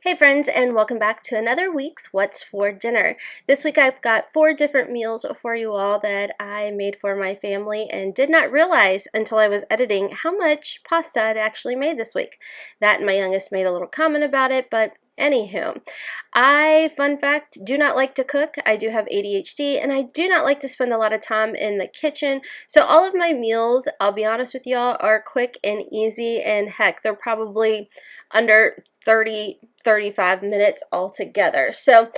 Hey friends, and welcome back to another week's What's for Dinner. This week I've got 4 different meals for you all that I made for my family and did not realize until I was editing how much pasta I'd actually made this week. That and my youngest made a little comment about it, but anywho, fun fact, do not like to cook. I do have ADHD and I do not like to spend a lot of time in the kitchen. So all of my meals, I'll be honest with y'all, are quick and easy, and heck, they're probably under 35 minutes altogether. So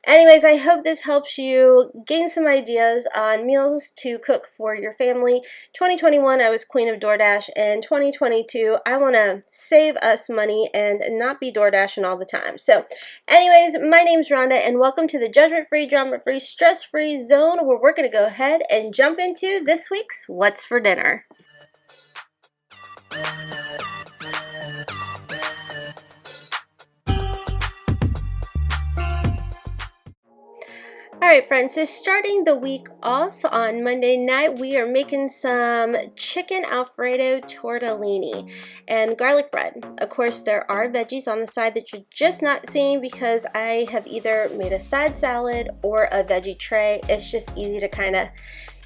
anyways, I hope this helps you gain some ideas on meals to cook for your family. 2021, I was queen of DoorDash, and 2022, I want to save us money and not be DoorDashing all the time. So anyways, my name's Rhonda, and welcome to the judgment-free, drama-free, stress-free zone, where we're going to go ahead and jump into this week's What's for Dinner. Alright friends, so starting the week off on Monday night, we are making some chicken Alfredo tortellini and garlic bread. Of course, there are veggies on the side that you're just not seeing because I have either made a side salad or a veggie tray. It's just easy to kind of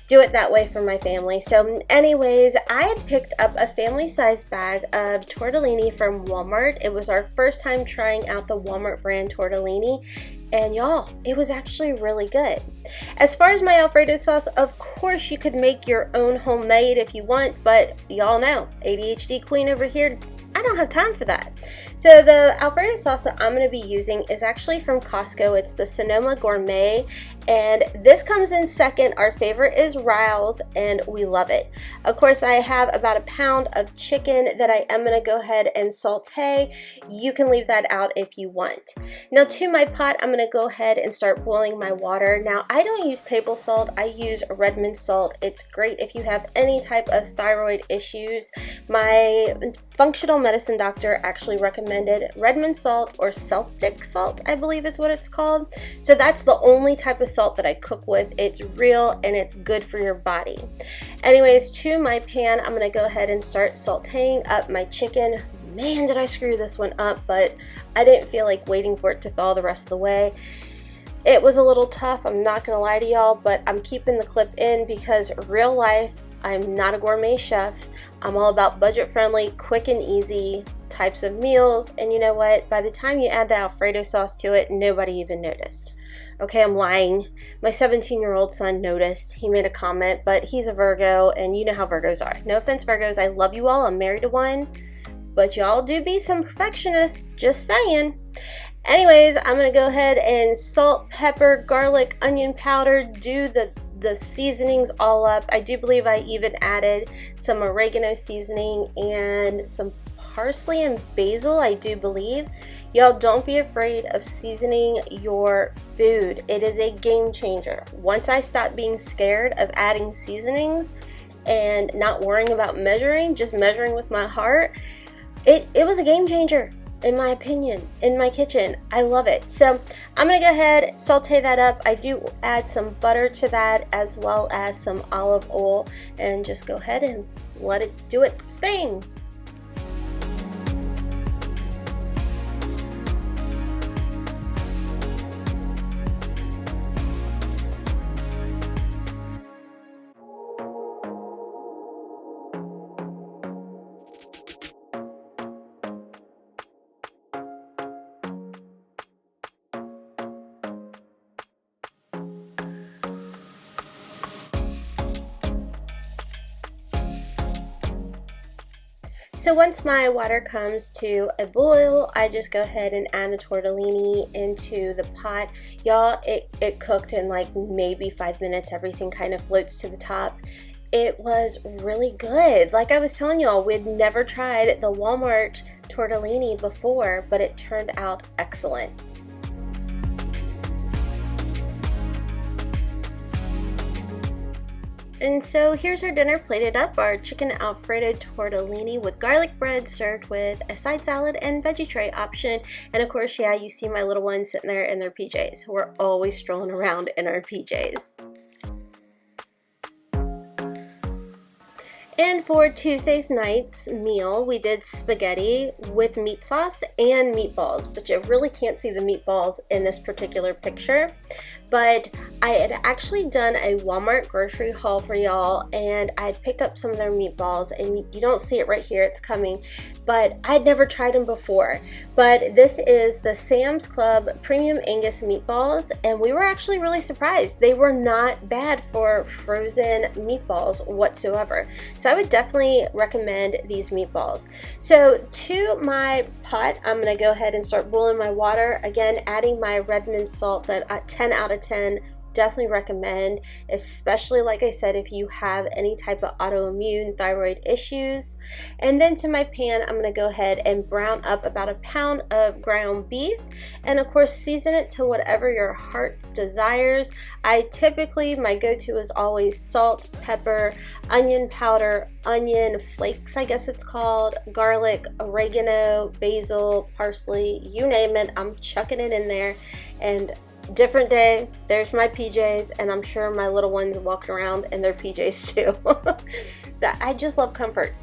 do it that way for my family. So anyways, I had picked up a family-sized bag of tortellini from Walmart. It was our first time trying out the Walmart brand tortellini, and y'all, it was actually really good. As far as my Alfredo sauce, of course you could make your own homemade if you want, but y'all know, ADHD queen over here, I don't have time for that. So the Alfredo sauce that I'm going to be using is actually from Costco. It's the Sonoma Gourmet, and this comes in second. Our favorite is Ryle's, and we love it. Of course, I have about a pound of chicken that I am going to go ahead and saute. You can leave that out if you want. Now to my pot, I'm going to go ahead and start boiling my water. Now I don't use table salt, I use Redmond salt. It's great if you have any type of thyroid issues. My functional medicine doctor actually recommended Redmond salt, or Celtic salt, I believe is what it's called. So that's the only type of salt that I cook with. It's real and it's good for your body. Anyways, to my pan, I'm going to go ahead and start sauteing up my chicken. Man, did I screw this one up, but I didn't feel like waiting for it to thaw the rest of the way. It was a little tough, I'm not going to lie to y'all, but I'm keeping the clip in because real life, I'm not a gourmet chef. I'm all about budget-friendly, quick and easy types of meals, and you know what? By the time you add the Alfredo sauce to it, nobody even noticed. Okay, I'm lying. My 17-year-old son noticed. He made a comment, but he's a Virgo, and you know how Virgos are. No offense, Virgos. I love you all. I'm married to one, but y'all do be some perfectionists. Just saying. Anyways, I'm going to go ahead and salt, pepper, garlic, onion powder, do the seasonings all up. I do believe I even added some oregano seasoning and some parsley and basil, I do believe. Y'all, don't be afraid of seasoning your food. It is a game changer. Once I stopped being scared of adding seasonings and not worrying about measuring, just measuring with my heart, it was a game changer. In my opinion, in my kitchen. I love it. So I'm gonna go ahead, saute that up. I do add some butter to that as well as some olive oil, and just go ahead and let it do its thing. So once my water comes to a boil, I just go ahead and add the tortellini into the pot. Y'all, it cooked in like maybe 5 minutes. Everything kind of floats to the top. It was really good. Like I was telling y'all, we'd never tried the Walmart tortellini before, but it turned out excellent. And so here's our dinner plated up, our chicken Alfredo tortellini with garlic bread served with a side salad and veggie tray option. And of course, yeah, you see my little ones sitting there in their PJs. We're always strolling around in our PJs. And for Tuesday's night's meal, we did spaghetti with meat sauce and meatballs, but you really can't see the meatballs in this particular picture. But I had actually done a Walmart grocery haul for y'all, and I had picked up some of their meatballs, and you don't see it right here, it's coming, but I'd never tried them before. But this is the Sam's Club Premium Angus meatballs, and we were actually really surprised. They were not bad for frozen meatballs whatsoever. So I would definitely recommend these meatballs. So to my pot, I'm gonna go ahead and start boiling my water. Again, adding my Redmond salt that at 10 out of 10, definitely recommend, especially like I said, if you have any type of autoimmune thyroid issues. And then to my pan, I'm gonna go ahead and brown up about a pound of ground beef, and of course season it to whatever your heart desires. I typically, my go-to is always salt, pepper, onion powder, onion flakes, I guess it's called, garlic, oregano, basil, parsley, you name it, I'm chucking it in there. And different day, there's my PJs, and I'm sure my little ones walking around in their PJs too. That I just love comfort.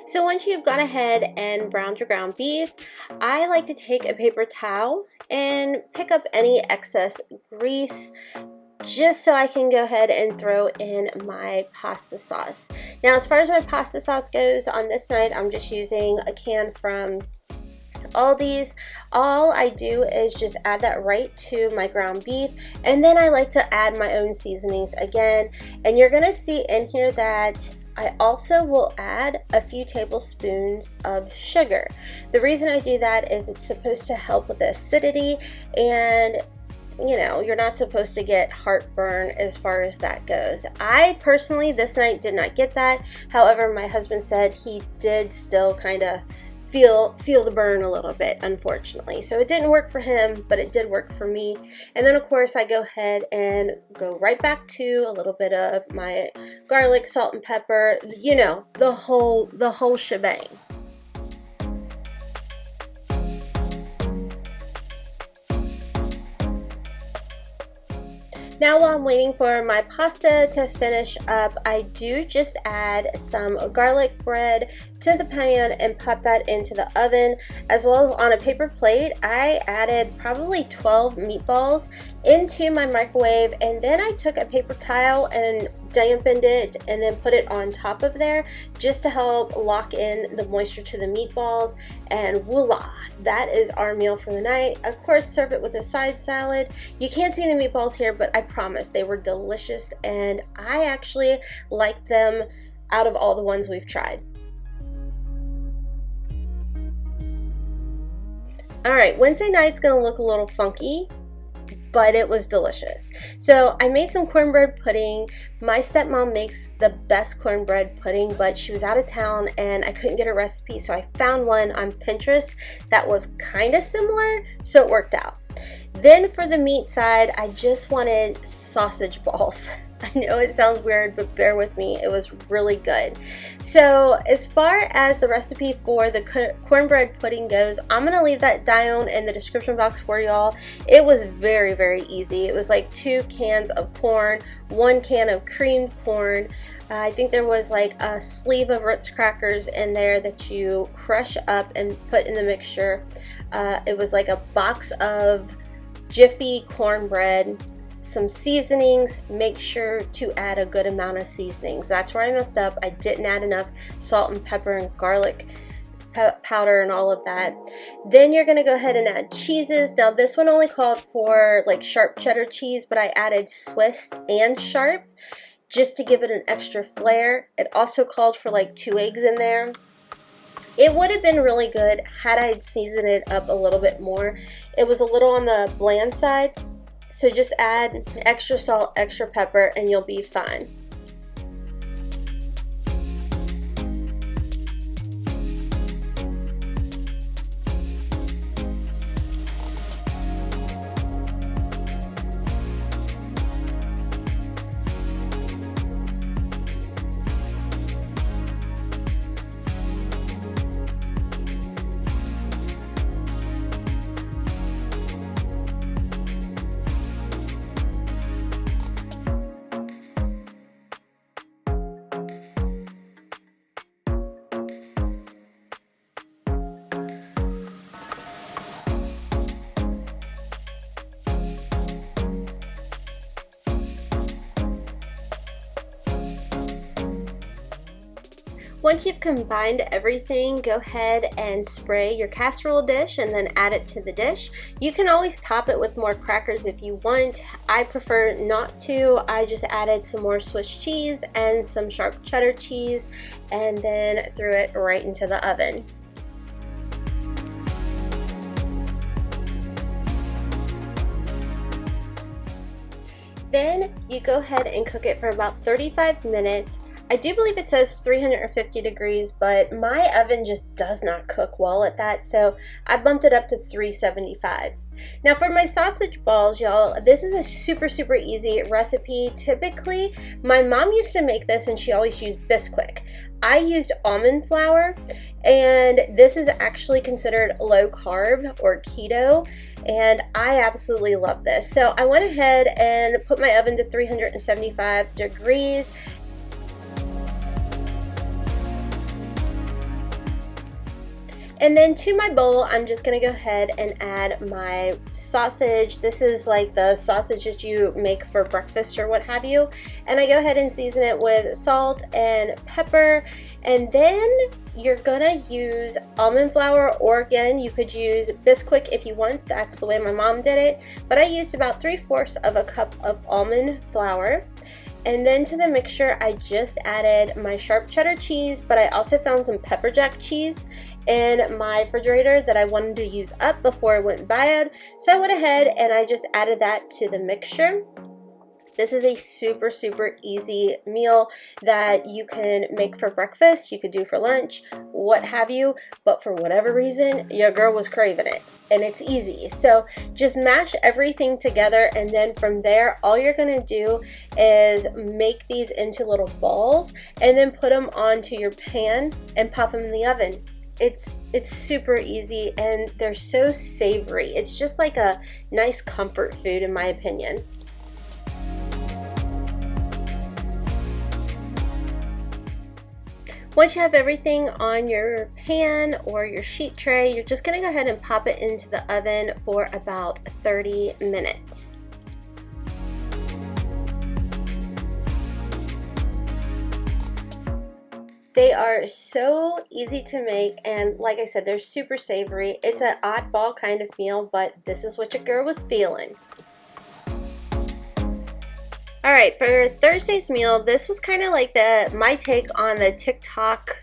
So once you've gone ahead and browned your ground beef, I like to take a paper towel and pick up any excess grease, just so I can go ahead and throw in my pasta sauce. Now, as far as my pasta sauce goes, on this night, I'm just using a can from Aldi's. All I do is just add that right to my ground beef, and then I like to add my own seasonings again. And you're gonna see in here that I also will add a few tablespoons of sugar. The reason I do that is it's supposed to help with the acidity, and you know, you're not supposed to get heartburn as far as that goes. I personally, this night, did not get that. However, my husband said he did still kind of feel the burn a little bit, unfortunately. So it didn't work for him, but it did work for me. And then of course I go ahead and go right back to a little bit of my garlic, salt and pepper, you know, the whole shebang. Now while I'm waiting for my pasta to finish up, I do just add some garlic bread to the pan and pop that into the oven, as well as on a paper plate. I added probably 12 meatballs into my microwave, and then I took a paper towel and dampened it and then put it on top of there just to help lock in the moisture to the meatballs, and voila, that is our meal for the night. Of course, serve it with a side salad. You can't see the meatballs here, but I promise they were delicious, and I actually like them out of all the ones we've tried. All right, Wednesday night's gonna look a little funky, but it was delicious. So I made some cornbread pudding. My stepmom makes the best cornbread pudding, but she was out of town and I couldn't get a recipe, so I found one on Pinterest that was kind of similar, so it worked out. Then for the meat side, I just wanted sausage balls. I know it sounds weird, but bear with me, it was really good. So as far as the recipe for the cornbread pudding goes, I'm gonna leave that down in the description box for y'all. It was very, very easy. It was like 2 cans of corn, 1 can of creamed corn. I think there was like a sleeve of Ritz crackers in there that you crush up and put in the mixture. It was like a box of Jiffy cornbread, some seasonings. Make sure to add a good amount of seasonings. That's where I messed up. I didn't add enough salt and pepper and garlic powder and all of that. Then you're gonna go ahead and add cheeses. Now this one only called for like sharp cheddar cheese, but I added Swiss and sharp just to give it an extra flair. It also called for like 2 eggs in there. It would have been really good had I seasoned it up a little bit more. It was a little on the bland side, so just add extra salt, extra pepper, and you'll be fine. Once you've combined everything, go ahead and spray your casserole dish and then add it to the dish. You can always top it with more crackers if you want. I prefer not to. I just added some more Swiss cheese and some sharp cheddar cheese and then threw it right into the oven. Then you go ahead and cook it for about 35 minutes. I do believe it says 350 degrees, but my oven just does not cook well at that, so I bumped it up to 375. Now for my sausage balls, y'all, this is a super easy recipe. Typically, my mom used to make this and she always used Bisquick. I used almond flour, and this is actually considered low carb or keto, and I absolutely love this. So I went ahead and put my oven to 375 degrees. And then to my bowl, I'm just gonna go ahead and add my sausage. This is like the sausage that you make for breakfast or what have you. And I go ahead and season it with salt and pepper. And then you're gonna use almond flour, or again, you could use Bisquick if you want. That's the way my mom did it. But I used about 3/4 of a cup of almond flour. And then to the mixture, I just added my sharp cheddar cheese, but I also found some pepper jack cheese in my refrigerator that I wanted to use up before it went bad. So I went ahead and I just added that to the mixture. This is a super easy meal that you can make for breakfast, you could do for lunch, what have you, but for whatever reason, your girl was craving it, and it's easy. So just mash everything together, and then from there, all you're gonna do is make these into little balls, and then put them onto your pan and pop them in the oven. It's super easy, and they're so savory. It's just like a nice comfort food in my opinion. Once you have everything on your pan or your sheet tray, you're just gonna go ahead and pop it into the oven for about 30 minutes. They are so easy to make, and like I said, they're super savory. It's an oddball kind of meal, but this is what your girl was feeling. All right, for Thursday's meal, this was kind of like my take on the TikTok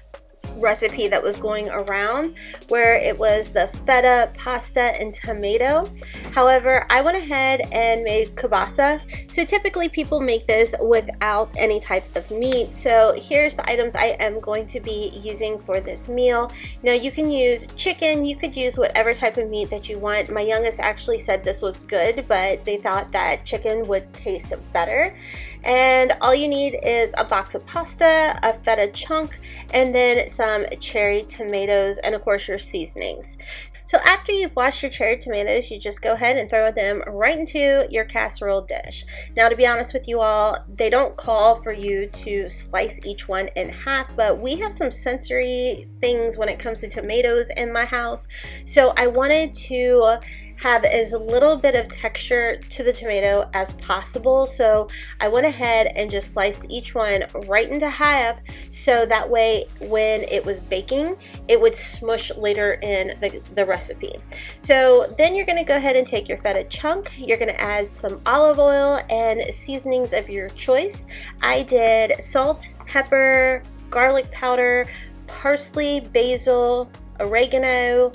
recipe that was going around, where it was the feta pasta and tomato. However, I went ahead and made kielbasa. So typically people make this without any type of meat. So here's the items I am going to be using for this meal. Now you can use chicken, you could use whatever type of meat that you want. My youngest actually said this was good, but they thought that chicken would taste better. And all you need is a box of pasta, a feta chunk, and then some cherry tomatoes, and of course your seasonings. So after you've washed your cherry tomatoes, you just go ahead and throw them right into your casserole dish. Now, to be honest with you all, they don't call for you to slice each one in half, but we have some sensory things when it comes to tomatoes in my house. So I wanted to have as little bit of texture to the tomato as possible, so I went ahead and just sliced each one right into half, so that way when it was baking it would smush later in the recipe. So then you're gonna go ahead and take your feta chunk, you're gonna add some olive oil and seasonings of your choice. I did salt, pepper, garlic powder, parsley, basil, oregano.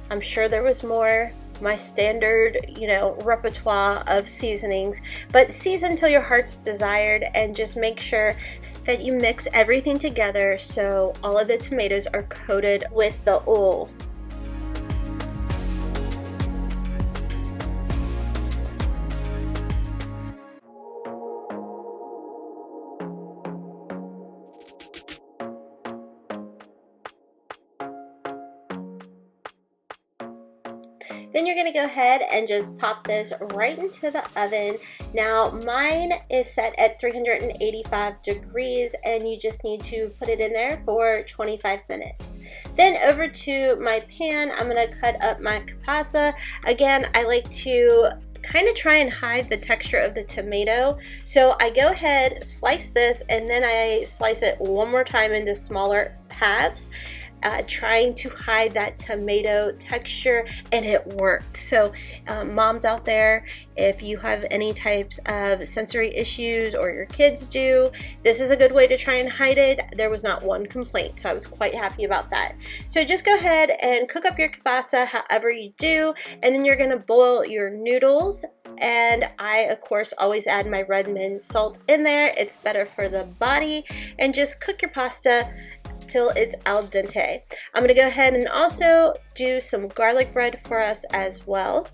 I'm sure there was more. My standard, repertoire of seasonings, but season till your heart's desired, and just make sure that you mix everything together so all of the tomatoes are coated with the oil. Then you're gonna go ahead and just pop this right into the oven. Now mine is set at 385 degrees, and you just need to put it in there for 25 minutes. Then over to my pan, I'm gonna cut up my kielbasa. Again, I like to kind of try and hide the texture of the tomato. So I go ahead, slice this, and then I slice it one more time into smaller halves, trying to hide that tomato texture, and it worked. So moms out there, if you have any types of sensory issues or your kids do, this is a good way to try and hide it. There was not one complaint, so I was quite happy about that. So just go ahead and cook up your kielbasa however you do, and then you're gonna boil your noodles. And I, of course, always add my red mint salt in there. It's better for the body. And just cook your pasta till it's al dente. I'm gonna go ahead and also do some garlic bread for us as well.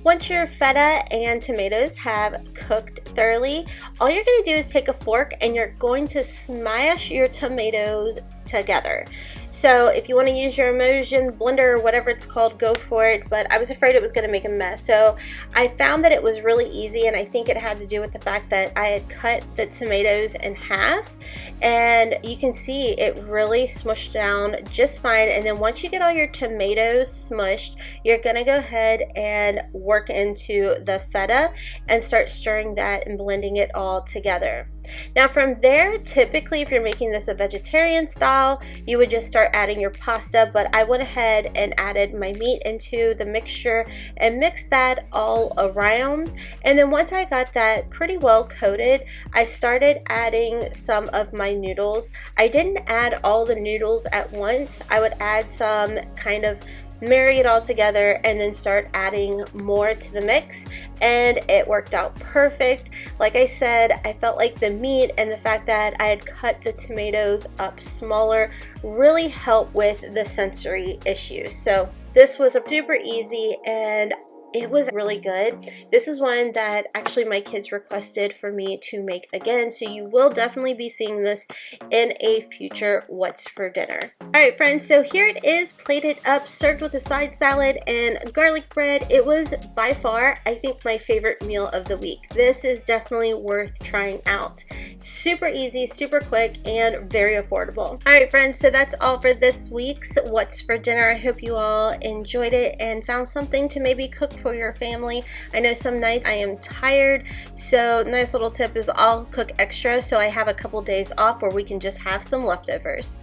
Once your feta and tomatoes have cooked thoroughly, all you're going to do is take a fork and you're going to smash your tomatoes together. So if you want to use your immersion blender or whatever it's called, go for it, but I was afraid it was going to make a mess. So I found that it was really easy, and I think it had to do with the fact that I had cut the tomatoes in half, and you can see it really smushed down just fine. And then once you get all your tomatoes smushed, you're going to go ahead and work into the feta and start stirring that and blending it all together. Now from there, typically if you're making this a vegetarian style, you would just start adding your pasta, but I went ahead and added my meat into the mixture and mixed that all around. And then once I got that pretty well coated, I started adding some of my noodles. I didn't add all the noodles at once. I would add some, kind of marry it all together, and then start adding more to the mix, and it worked out perfect. Like I said, I felt like the meat and the fact that I had cut the tomatoes up smaller really helped with the sensory issues. So this was super easy and it was really good. This is one that actually my kids requested for me to make again, so you will definitely be seeing this in a future What's for Dinner. Alright friends, so here it is, plated up, served with a side salad and garlic bread. It was by far, I think, my favorite meal of the week. This is definitely worth trying out. Super easy, super quick, and very affordable. Alright friends, so that's all for this week's What's for Dinner. I hope you all enjoyed it and found something to maybe cook for your family. I know some nights I am tired, so nice little tip is I'll cook extra so I have a couple days off where we can just have some leftovers.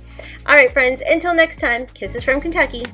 Alright friends, until next time, kisses from Kentucky.